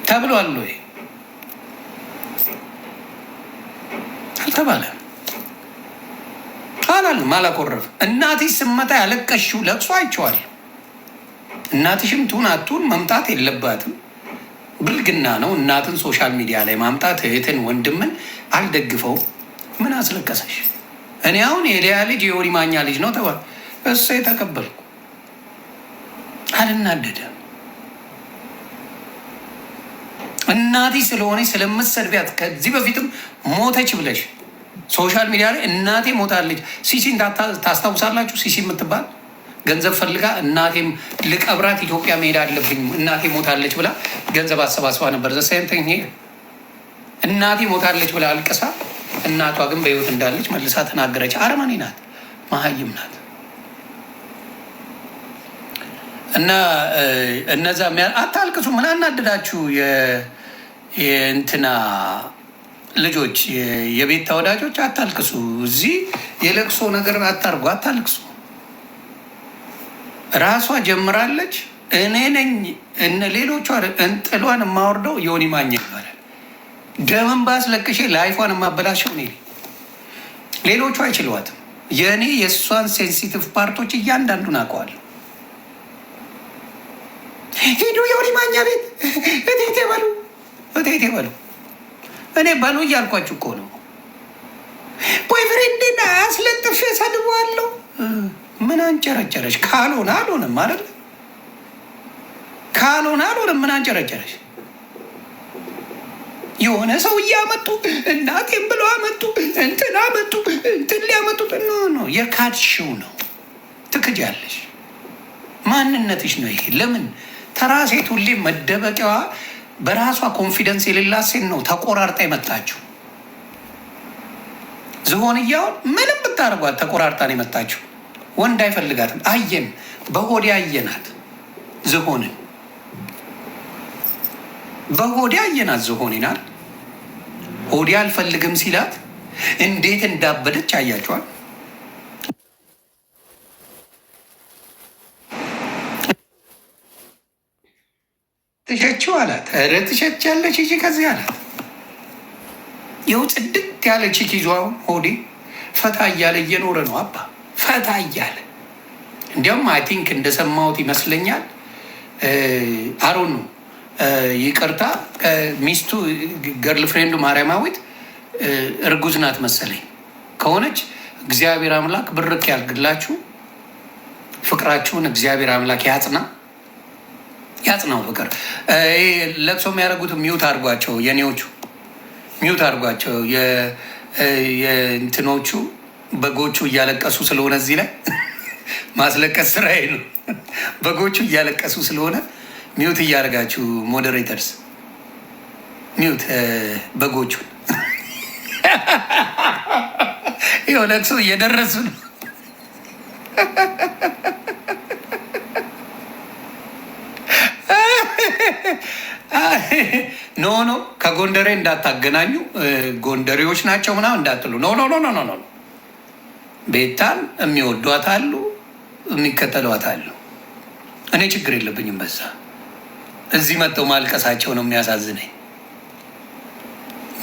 ተብሏል ወይ? አልተባለም፣ አላልም፣ አላኮረፍ። እናትሽ ስመጣ ያለቀሽው ለቅሶ አይቼዋለሁ። እናትሽም ትሁን አትሁን መምጣት የለባትም። ብልግና ነው እናትን ሶሻል ሚዲያ ላይ ማምጣት። እህትን ወንድምን አልደግፈውም። ምን አስለቀሰሽ? እኔ አሁን የሊያ ልጅ የዮኒ ማኛ ልጅ ነው ተባለ፣ እሰይ ተቀበልኩ፣ አልናደደም። እናትሽ ስለሆነች ስለምትሰድቢያት ከዚህ በፊትም ሞተች ብለሽ ሶሻል ሚዲያ ላይ እናቴ ሞታለች። ሲሲን ታስታውሳላችሁ? ሲሲ የምትባል ገንዘብ ፈልጋ እናቴም ልቀብራት ኢትዮጵያ መሄድ አለብኝ እናቴ ሞታለች ብላ ገንዘብ አሰባስባ ነበር። ዘሳይንተኝ እናቴ ሞታለች ብላ አልቅሳ፣ እናቷ ግን በህይወት እንዳለች መልሳ ተናገረች። አረመኔ ናት፣ መሀይም ናት። እና እነዛ አታልቅሱ። ምን አናደዳችሁ? የእንትና ልጆች የቤት ተወዳጆች አታልቅሱ። እዚህ የለቅሶ ነገር አታርጉ፣ አታልቅሱ። ራሷ ጀምራለች። እኔ ነኝ እነ ሌሎቿ እንጥሏን የማወርደው ዮኒ ማኛ ይባላል። ደምን ባስለቅሼ ላይፏን የማበላሸው እኔ። ሌሎቹ አይችሏትም። የእኔ የእሷን ሴንሲቲቭ ፓርቶች እያንዳንዱን አውቀዋለሁ። ሂዱ ዮኒ ማኛ ቤት እቴቴ በሉ፣ እቴቴ በሉ። እኔ በሉ እያልኳችሁ እኮ ነው። ቦይፍሬንድን አስለጥፌ ሰድበዋለሁ። ምን አንጨረጨረሽ? ካልሆነ አልሆነም ማለት ነው። ካልሆነ አልሆነም። ምን አንጨረጨረሽ? የሆነ ሰው እያመጡ እናቴም ብለው አመጡ፣ እንትን አመጡ፣ እንትን ሊያመጡት ነው። የካድሽው ነው። ትክጃለሽ። ማንነትሽ ነው ይሄ። ለምን ተራ ሴት ሁሌ መደበቂያዋ በራሷ ኮንፊደንስ የሌላት ሴት ነው ተቆራርጣ የመጣችው። ዝሆን እያውን ምንም ብታደርጓት ተቆራርጣ ነው የመጣችው። ወንድ አይፈልጋትም። አየን፣ በሆዴ አየናት ዝሆንን፣ በሆዴ አየናት ዝሆኔናል። ሆዴ አልፈልግም ሲላት እንዴት እንዳበደች አያቸዋል። ትሸችው አላት። ኧረ ትሸቻለች እንጂ ከዚህ አላት። ይኸው ጽድት ያለ ቺክ ይዞ አሁን ሆዴ ፈታ እያለ እየኖረ ነው። አባ ፈታ እያለ እንዲያውም አይ ቲንክ እንደሰማሁት ይመስለኛል አሮን ነው ይቅርታ፣ ሚስቱ ገርል ፍሬንዱ ማርያማዊት እርጉዝ ናት መሰለኝ። ከሆነች እግዚአብሔር አምላክ ብርክ ያልግላችሁ፣ ፍቅራችሁን እግዚአብሔር አምላክ ያጽናው። ፍቅር ለቅሶ የሚያደርጉት ሚውት አድርጓቸው፣ የኔዎቹ ሚውት አድርጓቸው። የእንትኖቹ በጎቹ እያለቀሱ ስለሆነ እዚህ ላይ ማስለቀስ ስራዬ ነው። በጎቹ እያለቀሱ ስለሆነ ሚውት እያደረጋችሁ ሞዴሬተርስ ሚውት በጎቹን። ይኸው ለቅሶ እየደረሱ ነው። ኖ ከጎንደሬ እንዳታገናኙ፣ ጎንደሬዎች ናቸው ምናምን እንዳትሉ። ኖ ቤታን የሚወዷት አሉ፣ የሚከተሏት አሉ። እኔ ችግር የለብኝም በዛ። እዚህ መጥተው ማልቀሳቸው ነው የሚያሳዝነኝ።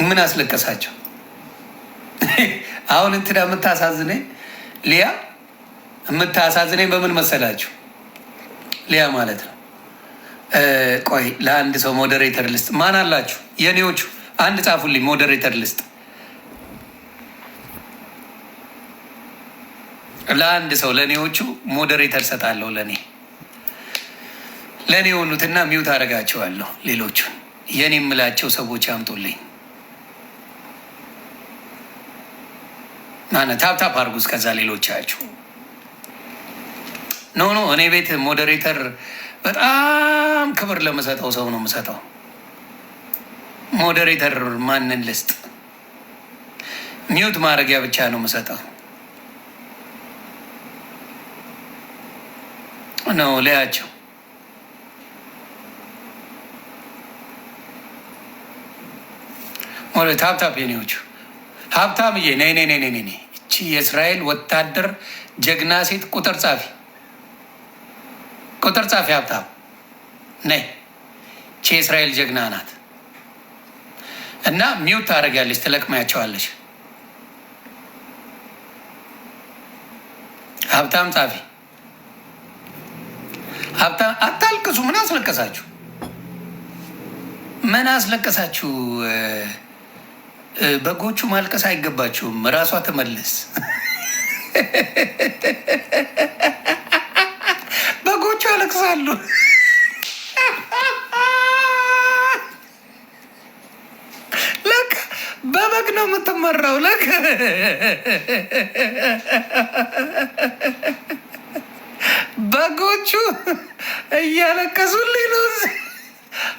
ምን አስለቀሳቸው? አሁን እንትና የምታሳዝነኝ ሊያ የምታሳዝነኝ በምን መሰላችሁ? ሊያ ማለት ነው። ቆይ ለአንድ ሰው ሞዴሬተር ልስጥ። ማን አላችሁ? የኔዎቹ አንድ ጻፉልኝ፣ ሞዴሬተር ልስጥ ለአንድ ሰው። ለእኔዎቹ ሞዴሬተር ሰጣለሁ። ለእኔ የሆኑትና ሚውት አደርጋቸዋለሁ። ሌሎቹ የኔ የምላቸው ሰዎች አምጡልኝ። ማለት ታፕታፕ አድርጉ። እስከዛ ሌሎቻችሁ ኖ እኔ ቤት ሞዴሬተር በጣም ክብር ለምሰጠው ሰው ነው የምሰጠው። ሞዴሬተር ማንን ልስጥ? ሚውት ማድረጊያ ብቻ ነው የምሰጠው። ነው ለያቸው ታፕታፕ የኔዎቹ ሀብታምዬ ነይ። እቺ የእስራኤል ወታደር ጀግና ሴት ቁጥር ጻፊ ሀብታም ነይ። እቺ የእስራኤል ጀግና ናት እና ሚውት ታደርጊያለሽ፣ ትለቅሚያቸዋለሽ። ሀብታም ጻፊ ሀብታም። አታልቅሱ። ምን አስለቀሳችሁ? በጎቹ ማልቀስ አይገባችሁም። እራሷ ትመልስ። በጎቹ ያለቅሳሉ። ለካ በበግ ነው የምትመራው። ለካ በጎቹ እያለቀሱልኝ ነው።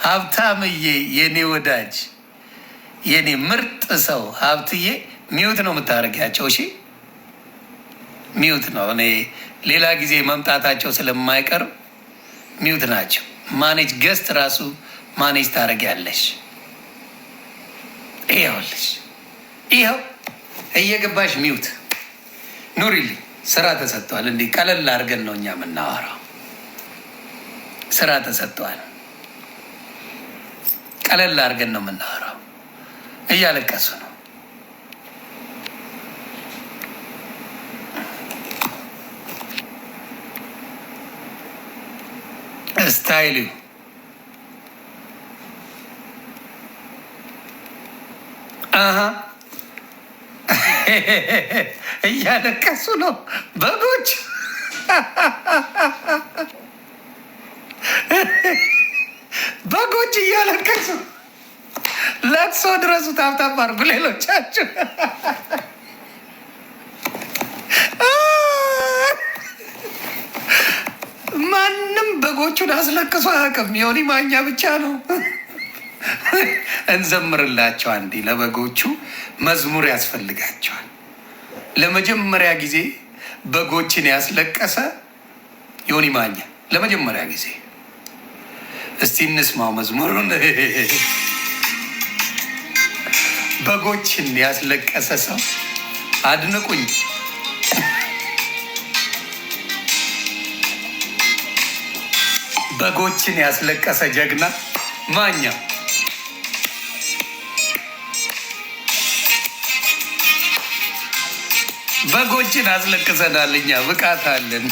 ሀብታምዬ የኔ ወዳጅ የኔ ምርጥ ሰው ሀብትዬ ሚውት ነው የምታደርጊያቸው። እሺ ሚውት ነው። እኔ ሌላ ጊዜ መምጣታቸው ስለማይቀርብ ሚውት ናቸው። ማኔጅ ገስት ራሱ ማኔጅ ታደርጊያለሽ። ይኸውልሽ፣ ይኸው እየገባሽ ሚውት ኑሪልኝ። ስራ ተሰጥቷል። እንዲህ ቀለል አድርገን ነው እኛ የምናወራው። ስራ ተሰጥተዋል። ቀለል አድርገን ነው የምናወራው። እያለቀሱ ነው። ስታይሉ እያለቀሱ ነው በጎች። በጎች እያለቀሱ ለቅሶ ድረሱ። ታብታብ አድርጉ ሌሎቻችሁ። ማንም በጎቹን አስለቅሶ አያውቅም። ዮኒ ማኛ ብቻ ነው። እንዘምርላቸው አንዴ። ለበጎቹ መዝሙር ያስፈልጋቸዋል። ለመጀመሪያ ጊዜ በጎችን ያስለቀሰ ዮኒ ማኛ ለመጀመሪያ ጊዜ። እስቲ እንስማው መዝሙሩን። በጎችን ያስለቀሰ ሰው አድንቁኝ። በጎችን ያስለቀሰ ጀግና ማኛ። በጎችን አስለቅሰናል እኛ፣ ብቃት አለን።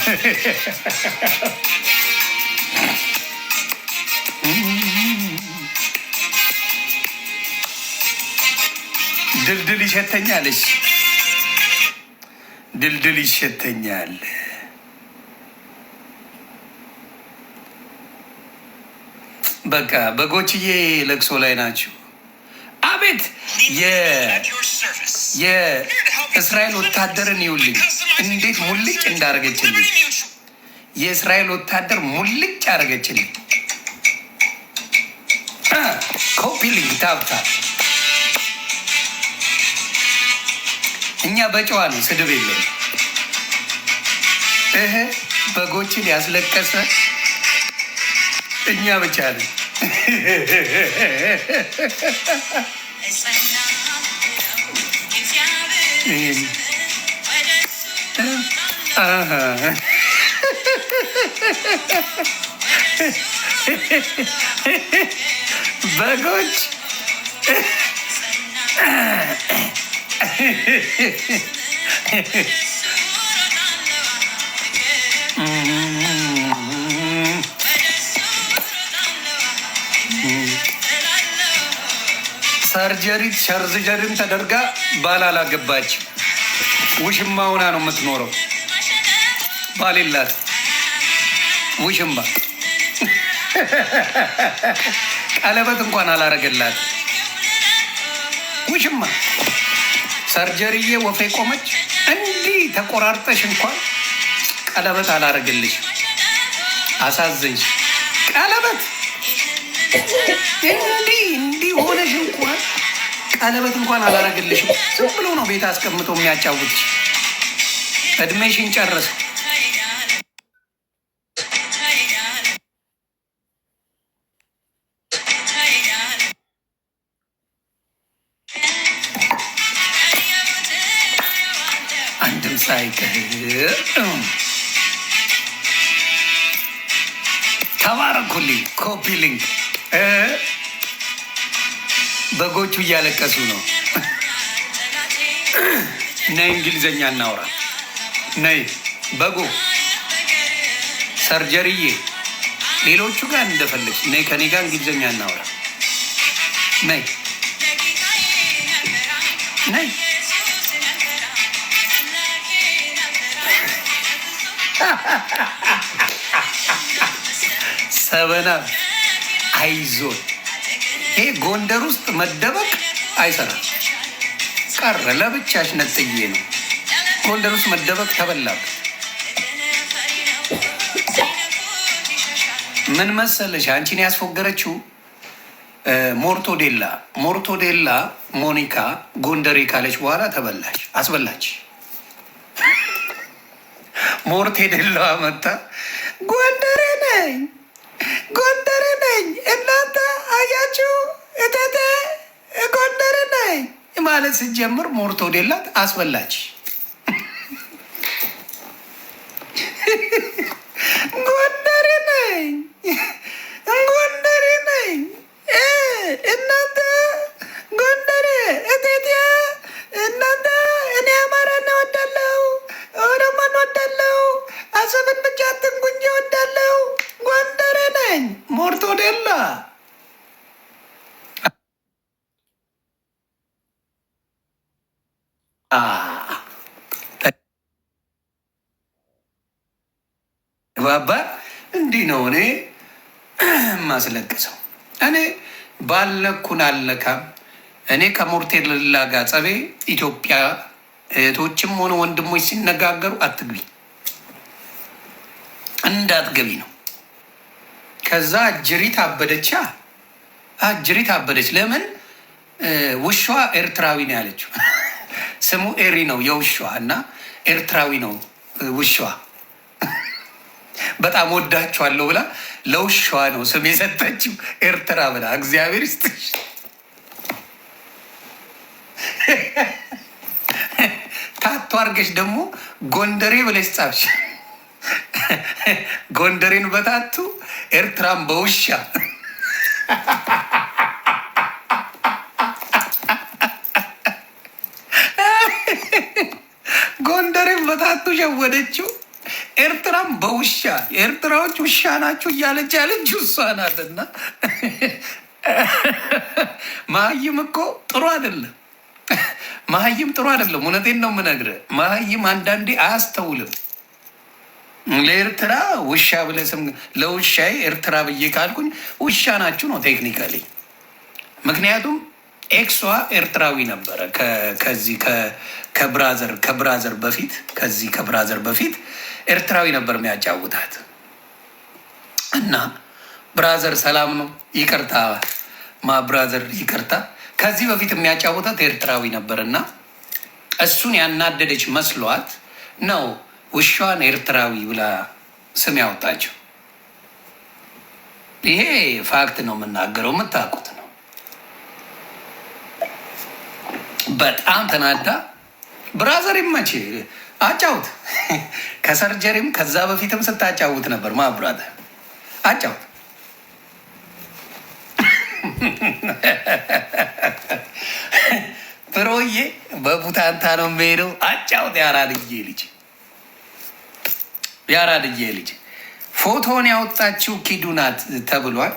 ድልድል ይሸተኛል። እሺ ድልድል ይሸተኛል። በቃ በጎችዬ ለቅሶ ላይ ናቸው። አቤት የእስራኤል ወታደርን ይውልኝ እንዴት ሙልጭ እንዳረገችልኝ። የእስራኤል ወታደር ሙልጭ አረገችልኝ። ኮፒ ሊንክ ታብታ። እኛ በጨዋ ነው፣ ስድብ የለም። በጎችን ያስለቀሰ እኛ ብቻ ነን። በጎች ሰርጀሪም ተደርጋ ባል አላገባችም። ውሽማ ሆና ነው የምትኖረው። ባል የላት ውሽማ። ቀለበት እንኳን አላረገላት ውሽማ። ሰርጀሪዬ ወፌ ቆመች። እንዲህ ተቆራርጠሽ እንኳን ቀለበት አላረገልሽ። አሳዘንሽ። ቀለበት እንዲህ ሆነሽ እንኳን ቀለበት እንኳን አላረግልሽም። ዝም ብሎ ነው ቤት አስቀምጦ የሚያጫውትሽ። እድሜሽን ጨረሰ። አንድም ሳይቀር ተባረኩልኝ። ኮፒ ሊንክ በጎቹ እያለቀሱ ነው። ነይ እንግሊዘኛ እናውራ። ነይ በጎ ሰርጀሪዬ፣ ሌሎቹ ጋር እንደፈለች ነይ፣ ከኔ ጋር እንግሊዘኛ እናውራ። ነይ ነይ። ሰበና አይዞን። ይሄ ጎንደር ውስጥ መደበቅ አይሰራም። ቀረ ለብቻሽ ነጥዬ ነው። ጎንደር ውስጥ መደበቅ ተበላበት። ምን መሰለሽ አንቺን ያስፎገረችው ሞርቶዴላ ሞኒካ ጎንደሬ ካለች በኋላ ተበላሽ፣ አስበላች። ሞርቴዴላ መጣ ጎንደሬ ነኝ እናንተ አያችሁ እተተ ጎንደሬ ነኝ ማለት ስትጀምር ሞርቶዴላት አስበላች። ጎንደሬ ነኝ ተግባባን። እንዲህ ነው እኔ ማስለቅሰው። እኔ ባልነኩን አልነካም። እኔ ከሞርቴላ ጋር ጸቤ ኢትዮጵያ እህቶችም ሆነ ወንድሞች ሲነጋገሩ አትግቢ እንዳትገቢ ነው። ከዛ አጅሪት አበደቻ፣ አጅሪት አበደች። ለምን ውሻዋ ኤርትራዊ ነው ያለችው። ስሙ ኤሪ ነው የውሻዋ እና ኤርትራዊ ነው ውሻዋ። በጣም ወዳቸዋለሁ ብላ ለውሻዋ ነው ስም የሰጠችው ኤርትራ ብላ። እግዚአብሔር ይስጥሽ። ታቶ አርገሽ ደግሞ ጎንደሬ ብለሽ ጻፍሽ። ጎንደሬን በታቱ ኤርትራን በውሻ ጎንደሬን በታቱ ሸወደችው። ኤርትራም በውሻ ኤርትራዎች ውሻ ናቸው እያለች ያለችው እሷ ናትና መሀይም እኮ ጥሩ አይደለም። መሀይም ጥሩ አይደለም። እውነቴን ነው የምነግርህ። መሀይም አንዳንዴ አያስተውልም። ለኤርትራ ውሻ ብለህ ስም ለውሻዬ ኤርትራ ብዬ ካልኩኝ ውሻ ናችሁ ነው ቴክኒካሊ። ምክንያቱም ኤክሷ ኤርትራዊ ነበረ ከዚህ ከብራዘር በፊት ከዚህ ከብራዘር በፊት ኤርትራዊ ነበር የሚያጫውታት እና ብራዘር ሰላም ነው ይቅርታ፣ ብራዘር ይቅርታ። ከዚህ በፊት የሚያጫውታት ኤርትራዊ ነበር እና እሱን ያናደደች መስሏት ነው ውሻዋን ኤርትራዊ ብላ ስም ያወጣቸው። ይሄ ፋክት ነው የምናገረው፣ የምታውቁት ነው። በጣም ተናዳ ብራዘር ይመች አጫውት። ከሰርጀሪም ከዛ በፊትም ስታጫውት ነበር። ብራዘር አጫውት። ብሮዬ በቡታንታ ነው የሚሄደው። አጫውት። ያራድዬ ልጅ ፎቶን ያወጣችው ኪዱ ናት ተብሏል።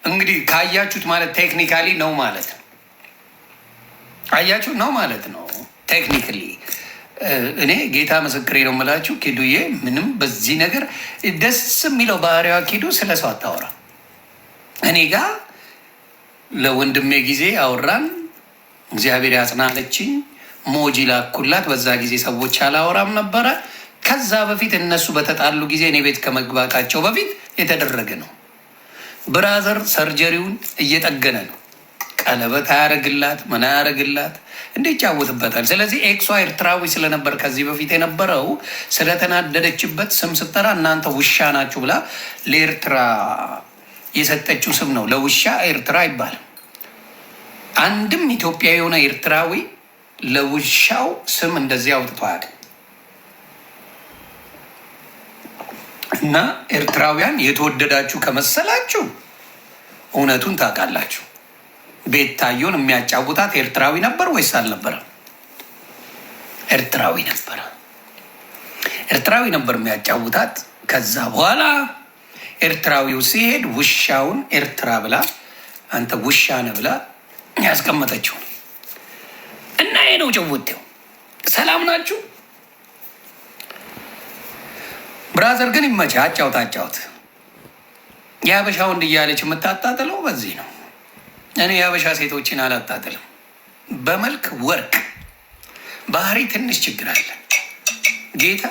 እንግዲህ ካያችሁት ማለት ቴክኒካሊ ነው ማለት ነው። አያችሁ ነው ማለት ነው ቴክኒካሊ። እኔ ጌታ ምስክሬ ነው የምላችሁ። ኪዱዬ ምንም በዚህ ነገር ደስ የሚለው ባህሪዋ ኪዱ ስለ ሰው አታወራ። እኔ ጋር ለወንድሜ ጊዜ አወራን፣ እግዚአብሔር ያጽናለችኝ። ሞጂ ላኩላት። በዛ ጊዜ ሰዎች አላወራም ነበረ። ከዛ በፊት እነሱ በተጣሉ ጊዜ እኔ ቤት ከመግባታቸው በፊት የተደረገ ነው። ብራዘር ሰርጀሪውን እየጠገነ ነው። ቀለበት አያረግላት፣ ምን አያረግላት፣ እንዴ ይጫወትበታል። ስለዚህ ኤክሷ ኤርትራዊ ስለነበር ከዚህ በፊት የነበረው ስለተናደደችበት ስም ስጠራ እናንተ ውሻ ናችሁ ብላ ለኤርትራ የሰጠችው ስም ነው። ለውሻ ኤርትራ አይባልም። አንድም ኢትዮጵያ የሆነ ኤርትራዊ ለውሻው ስም እንደዚህ አውጥቶ አያውቅም። እና ኤርትራውያን የተወደዳችሁ ከመሰላችሁ እውነቱን ታውቃላችሁ። ቤታዮን የሚያጫውታት ኤርትራዊ ነበር ወይስ አልነበረም? ኤርትራዊ ነበረ። ኤርትራዊ ነበር የሚያጫውታት። ከዛ በኋላ ኤርትራዊው ሲሄድ ውሻውን ኤርትራ ብላ አንተ ውሻ ነህ ብላ ያስቀመጠችው እና ይሄ ነው ጭውቴው። ሰላም ናችሁ? ብራዘር ግን ይመችህ። አጫውት። የሀበሻ ወንድ እያለች የምታጣጥለው በዚህ ነው። እኔ የሀበሻ ሴቶችን አላጣጥልም። በመልክ ወርቅ፣ ባህሪ ትንሽ ችግር አለ። ጌታ